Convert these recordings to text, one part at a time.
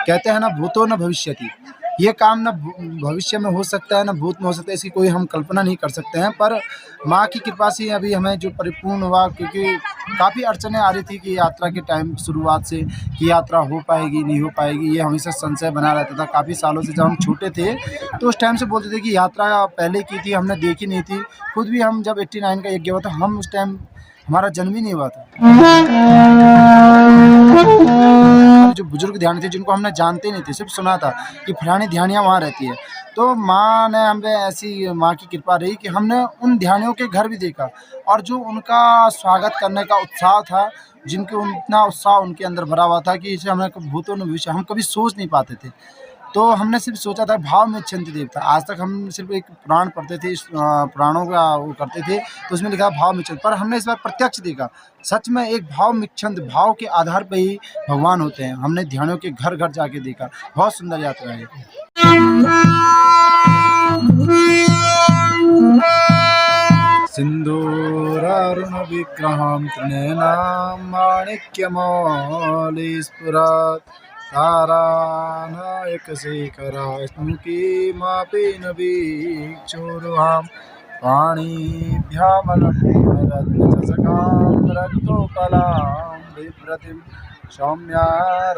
कहते हैं ना भूतो न भविष्यति, ये काम ना भविष्य में हो सकता है, ना भूत में हो सकता है, इसकी कोई हम कल्पना नहीं कर सकते हैं। पर माँ की कृपा से अभी हमें जो परिपूर्ण हुआ, क्योंकि काफ़ी अड़चनें आ रही थी कि यात्रा के टाइम शुरुआत से कि यात्रा हो पाएगी, नहीं हो पाएगी, ये हमेशा संशय बना रहता था। काफ़ी सालों से जब हम छोटे थे, तो उस टाइम से बोलते थे कि यात्रा पहले की थी, हमने देखी नहीं थी। खुद भी हम जब 89 का यज्ञ हुआ था, हम उस टाइम हमारा जन्म ही नहीं हुआ था। हमारे जो बुजुर्ग ध्यान थे, जिनको हमने जानते नहीं थे, सिर्फ सुना था कि फलानी ध्यानियाँ वहाँ रहती है। तो माँ ने हमें ऐसी माँ की कृपा रही कि हमने उन ध्यानियों के घर भी देखा, और जो उनका स्वागत करने का उत्साह था, जिनके उतना उत्साह उनके अंदर भरा हुआ था कि इसे हमें भूतों न भविष्य हम कभी सोच नहीं पाते थे। तो हमने सिर्फ सोचा था भाव में इच्छन्ति देवता। आज तक हम सिर्फ एक पुराण पढ़ते थे, पुराणों का वो करते थे, तो उसमें लिखा भाव में इच्छन्ति, पर हमने इस बार प्रत्यक्ष देखा। सच में एक भाव में इच्छन्ति, भाव के आधार पे ही भगवान होते हैं। हमने ध्यानियों के घर-घर जाके देखा। बहुत सुंदर यात्रा है। सिन्दूरारुणविग्रहं त्रिनयनां माणिक्यमौलिस्फुरत् तारानायकशेखरा स्मुकीमापिनवीक्षोरुहां पाणिभ्यामलपूर्णरत्नचषकां रक्तोपलां बिभ्रतीं सौम्या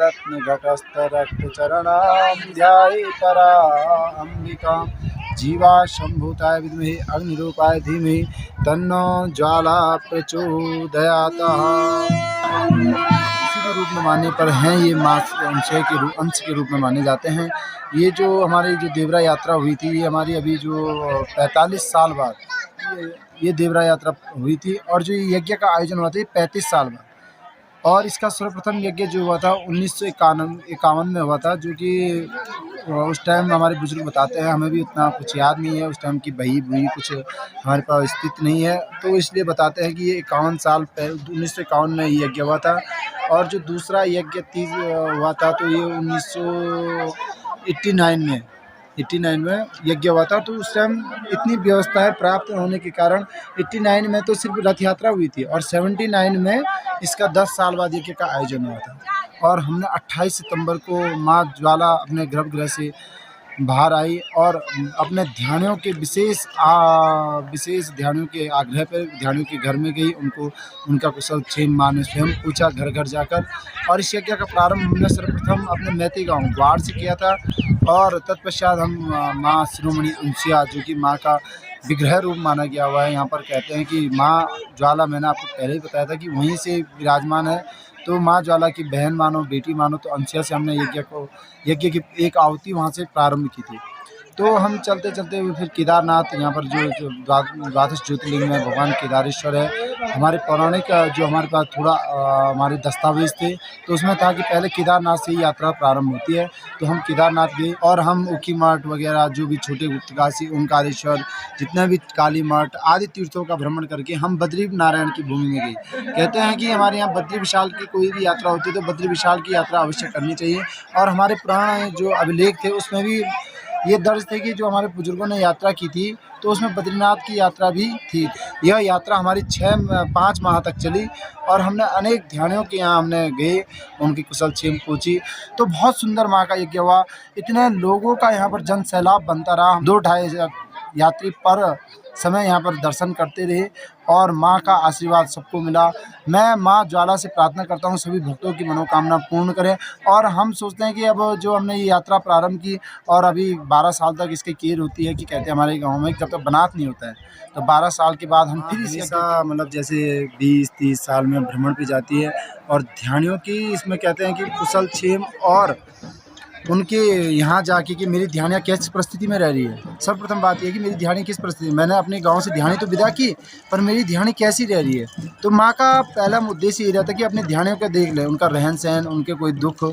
रत्नघटस्थरक्तचरणां ध्यायेत्पराम्बिकां जीवा शम्भुताय विद्महे अग्निरूपाय धीमहि तन्नो ज्वाला प्रचोदयात्। किसी भी रूप में मानने पर हैं ये अंश के रूप में माने जाते हैं। ये जो हमारी जो देवरा यात्रा हुई थी, ये हमारी अभी जो 45 साल बाद ये देवरा यात्रा हुई थी, और जो ये यज्ञ का आयोजन हुआ था, ये 35 साल बाद। और इसका सर्वप्रथम यज्ञ जो हुआ था 1951 में हुआ था, जो कि उस टाइम हमारे बुजुर्ग बताते हैं, हमें भी उतना कुछ याद नहीं है, उस टाइम की बही बुही कुछ हमारे पास स्थित नहीं है, तो इसलिए बताते हैं कि ये 51 साल पहले 1951 में ये यज्ञ हुआ था। और जो दूसरा यज्ञ हुआ था, तो ये 1989 में यज्ञ हुआ था। तो उस टाइम इतनी व्यवस्थाएं प्राप्त होने के कारण 89 में तो सिर्फ रथ यात्रा हुई थी, और 79 में इसका 10 साल बाद यज्ञ का आयोजन हुआ था। और हमने 28 सितंबर को माँ ज्वाला अपने गर्भगृह से बाहर आई, और अपने ध्यानियों के विशेष ध्यानियों के आग्रह पर ध्यानियों के घर में गई, उनको उनका कुशल क्षेम माँ ने स्वयं पूछा घर घर जाकर। और इस यज्ञ का प्रारंभ हमने सर्वप्रथम अपने मैती गाँव ग्वाड़ से किया था, और तत्पश्चात हम माँ शिरोमणि अनसुया, जो कि माँ का विग्रह रूप माना गया हुआ है, यहाँ पर कहते हैं कि माँ ज्वाला, मैंने आपको पहले ही बताया था कि वहीं से विराजमान है। तो माँ ज्वाला की बहन मानो, बेटी मानो, तो अनसुया से हमने यज्ञ की एक आहुति वहाँ से प्रारंभ की थी। तो हम चलते चलते हुए फिर केदारनाथ, यहाँ पर जो द्वादश ज्योतिर्लिंग में भगवान केदारेश्वर है। हमारे पौराणिक जो हमारे पास थोड़ा हमारे दस्तावेज थे, तो उसमें था कि पहले केदारनाथ से ही यात्रा प्रारंभ होती है। तो हम केदारनाथ गए, और हम ऊखी मठ वगैरह जो भी छोटे गुप्तकाशी, ओंकारेश्वर, जितने भी काली मठ आदि तीर्थों का भ्रमण करके हम बद्री नारायण की भूमि में गए। कहते हैं कि हमारे यहाँ बद्री विशाल की कोई भी यात्रा होती है, तो बद्री विशाल की यात्रा अवश्य करनी चाहिए। और हमारे पुराण जो अभिलेख थे, उसमें भी ये दर्ज थे कि जो हमारे बुजुर्गों ने यात्रा की थी, तो उसमें बद्रीनाथ की यात्रा भी थी। यह यात्रा हमारी 5 माह तक चली, और हमने अनेक ध्यानियों के यहाँ हमने गए, उनकी कुशल क्षेम पूछी। तो बहुत सुंदर माँ का यज्ञ हुआ। इतने लोगों का यहाँ पर जन सैलाब बनता रहा। 2-2.5 यात्री पर समय यहाँ पर दर्शन करते रहे, और माँ का आशीर्वाद सबको मिला। मैं माँ ज्वाला से प्रार्थना करता हूँ सभी भक्तों की मनोकामना पूर्ण करें। और हम सोचते हैं कि अब जो हमने ये यात्रा प्रारंभ की, और अभी 12 साल तक इसकी केयर होती है, कि कहते हैं हमारे गाँव में जब तक बनात नहीं होता है, तो 12 साल के बाद हम फिर इसका मतलब जैसे 20-30 साल में भ्रमण पे जाती है। और ध्यानियों की इसमें कहते हैं कि कुशल क्षेम, और उनके यहाँ जाके कि मेरी ध्यानियाँ किस परिस्थिति में रह रही है। सर्वप्रथम बात यह कि मेरी ध्यानी किस परिस्थिति में, मैंने अपने गांव से ध्यानी तो विदा की, पर मेरी ध्यानी कैसी रह रही है। तो माँ का पहला उद्देश्य ये रहता है कि अपने ध्यानियों को देख ले, उनका रहन सहन, उनके कोई दुख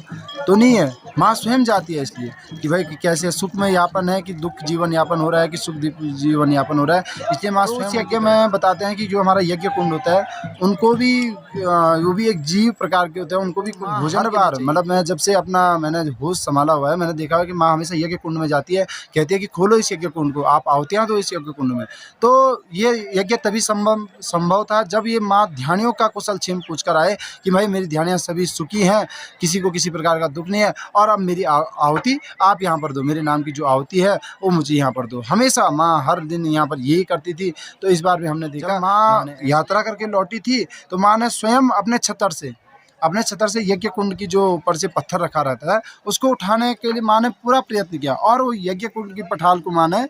तो नहीं है। माँ स्वयं जाती है इसलिए कि भाई कैसे सुख में यापन है, कि दुख जीवन यापन हो रहा है, कि सुख जीवन यापन हो रहा है। इसलिए माँ स्वयं यज्ञ में बताते हैं कि जो हमारा यज्ञ कुंड होता है, उनको भी वो भी एक जीव प्रकार के होते हैं, उनको भी भोजन बार मतलब मैं जब से मैंने होश संभाला संभाला हुआ है, मैंने देखा है कि माँ हमेशा यज्ञ कुंड में जाती है, कहती है कि खोलो इस यज्ञ कुंड को, आप आहुतियाँ दो इस यज्ञ कुंड में। तो ये यज्ञ तभी संभव था जब ये माँ ध्यानियों का कुशल क्षेम पूछ कर आए कि भाई मेरी ध्यानियाँ सभी सुखी हैं, किसी को किसी प्रकार का दुःख नहीं है, और अब मेरी आहुति आप यहाँ पर दो, मेरे नाम की जो आहुति है वो मुझे यहाँ पर दो। हमेशा माँ हर दिन यहाँ पर यही करती थी। तो इस बार भी हमने देखा माँ यात्रा करके लौटी थी, तो माँ ने स्वयं अपने छतर से यज्ञ कुंड की जो ऊपर से पत्थर रखा रहता है उसको उठाने के लिए माँ ने पूरा प्रयत्न किया, और वो यज्ञ कुंड की पठाल को माँ ने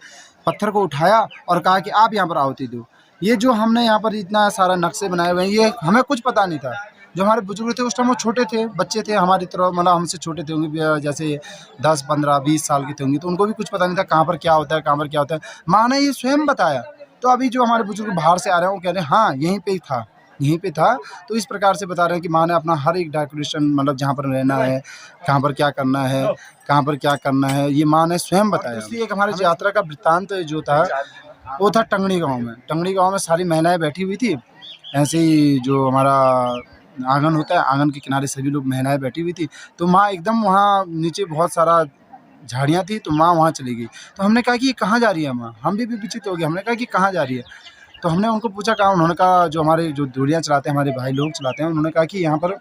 पत्थर को उठाया और कहा कि आप यहाँ पर आहुति दो। ये जो हमने यहाँ पर इतना सारा नक्शे बनाए हुए हैं, ये हमें कुछ पता नहीं था। जो हमारे बुजुर्ग थे उस टाइम वो छोटे थे, बच्चे थे हमारी तरह, मतलब हमसे छोटे थे होंगे, जैसे 10, 15, 20 साल के थे होंगे, तो उनको भी कुछ पता नहीं था कहाँ पर क्या होता है, कहाँ पर क्या होता है। माँ ने ये स्वयं बताया। तो अभी जो हमारे बुजुर्ग बाहर से आ रहे हैं वो कह रहे हैं हाँ यहीं पे ही था, यहीं पे था। तो इस प्रकार से बता रहे हैं कि माँ ने अपना हर एक डेकोरेशन, मतलब जहाँ पर रहना है, कहाँ पर क्या करना है, कहाँ पर क्या करना है, ये माँ ने स्वयं बताया। दूसरी एक हमारी यात्रा का वृत्तांत जो था वो था टंगड़ी गाँव में। टंगड़ी गाँव में सारी महिलाएं बैठी हुई थी, ऐसे ही जो हमारा आंगन होता है, आंगन के किनारे सभी लोग महिलाएं बैठी हुई थी। तो माँ एकदम वहाँ नीचे बहुत सारा झाड़ियाँ थी, तो माँ वहाँ चली गई। तो हमने कहा कि ये कहाँ जा रही है माँ, हम भी विचित्र हो गए। हमने कहा कि कहाँ जा रही है, तो हमने उनको पूछा कहाँ, उन्होंने कहा जो हमारे जो डोलियाँ चलाते हैं, हमारे भाई लोग चलाते हैं, उन्होंने कहा कि यहाँ पर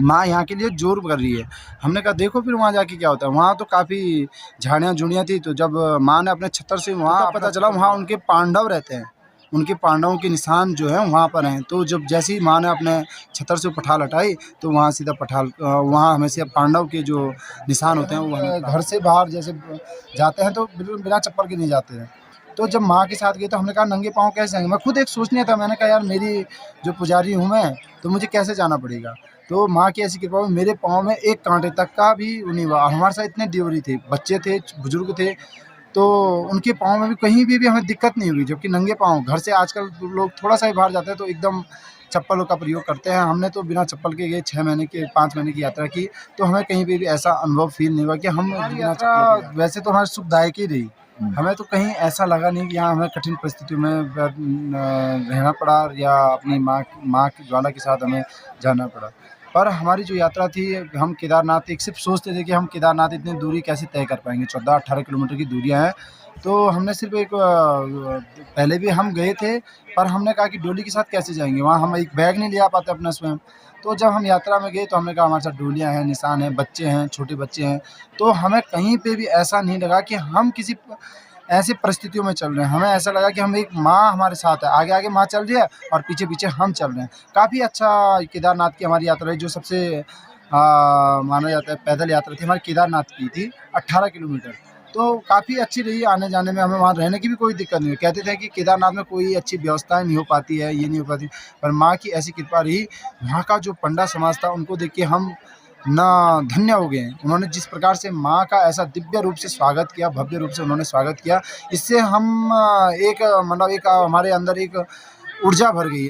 माँ यहाँ के लिए जोर कर रही है। हमने कहा देखो फिर वहाँ जाके क्या होता है। वहाँ तो काफ़ी झाड़ियाँ झुड़ियाँ थी, तो जब माँ ने अपने छत्तर से वहाँ पता चला वहाँ उनके पांडव रहते हैं, उनके पांडवों के निशान जो हैं वहाँ पर हैं। तो जब जैसे ही माँ ने अपने छत्तर से पठाल हटाई तो वहाँ सीधा पठाल, वहाँ हमेशा पांडव के जो निशान होते हैं वो घर से बाहर जैसे जाते हैं तो बिल्कुल बिना चप्पल के नहीं जाते हैं। तो जब माँ के साथ गए तो हमने कहा नंगे पाँव कैसे जाएंगे। मैं खुद एक सोचने था, मैंने कहा यार मेरी जो पुजारी हूँ मैं, तो मुझे कैसे जाना पड़ेगा। तो माँ की ऐसी कृपा हुई, मेरे पाँव में एक कांटे तक का भी नहीं हुआ। हमारे साथ इतने ड्यूरी थे, बच्चे थे, बुजुर्ग थे, तो उनके पाँव में भी कहीं भी हमें दिक्कत नहीं हुई। जबकि नंगे पाँव घर से आजकल लोग थोड़ा सा ही बाहर जाते हैं तो एकदम चप्पलों का प्रयोग करते हैं। हमने तो बिना चप्पल के गए, 6 महीने की 5 महीने की यात्रा की, तो हमें कहीं पे भी ऐसा अनुभव फील नहीं हुआ कि हम बिना चप्पल। वैसे तो हमारी सुखदायक ही रही, हमें तो कहीं ऐसा लगा नहीं कि यहाँ हमें कठिन परिस्थितियों में रहना पड़ा या अपनी माँ की ज्वाला के साथ हमें जाना पड़ा। पर हमारी जो यात्रा थी, हम केदारनाथ एक सिर्फ सोचते थे कि हम केदारनाथ इतनी दूरी कैसे तय कर पाएंगे, 14-18 किलोमीटर की दूरियाँ हैं। तो हमने सिर्फ एक पहले भी हम गए थे, पर हमने कहा कि डोली के साथ कैसे जाएंगे, वहाँ हम एक बैग नहीं ले आ पाते अपना स्वयं। तो जब हम यात्रा में गए तो हमने कहा हमारे साथ डोलियाँ हैं, निशान हैं, बच्चे हैं, छोटे बच्चे हैं, तो हमें कहीं पे भी ऐसा नहीं लगा कि हम किसी ऐसी परिस्थितियों में चल रहे हैं। हमें ऐसा लगा कि हम एक माँ हमारे साथ है, आगे आगे माँ चल रही है और पीछे पीछे हम चल रहे हैं। काफ़ी अच्छा केदारनाथ की हमारी यात्रा है, जो सबसे माना जाता है पैदल यात्रा थी हमारी केदारनाथ की थी, 18 किलोमीटर। तो काफ़ी अच्छी रही, आने जाने में हमें वहाँ रहने की भी कोई दिक्कत नहीं हुई। कहते थे कि केदारनाथ में कोई अच्छी व्यवस्थाएं नहीं हो पाती है, ये नहीं हो पाती, पर माँ की ऐसी कृपा रही। वहाँ का जो पंडा समाज था उनको देख के हम ना धन्य हो गए हैं। उन्होंने जिस प्रकार से माँ का ऐसा दिव्य रूप से स्वागत किया, भव्य रूप से उन्होंने स्वागत किया, इससे हम एक मतलब एक हमारे अंदर एक ऊर्जा भर गई।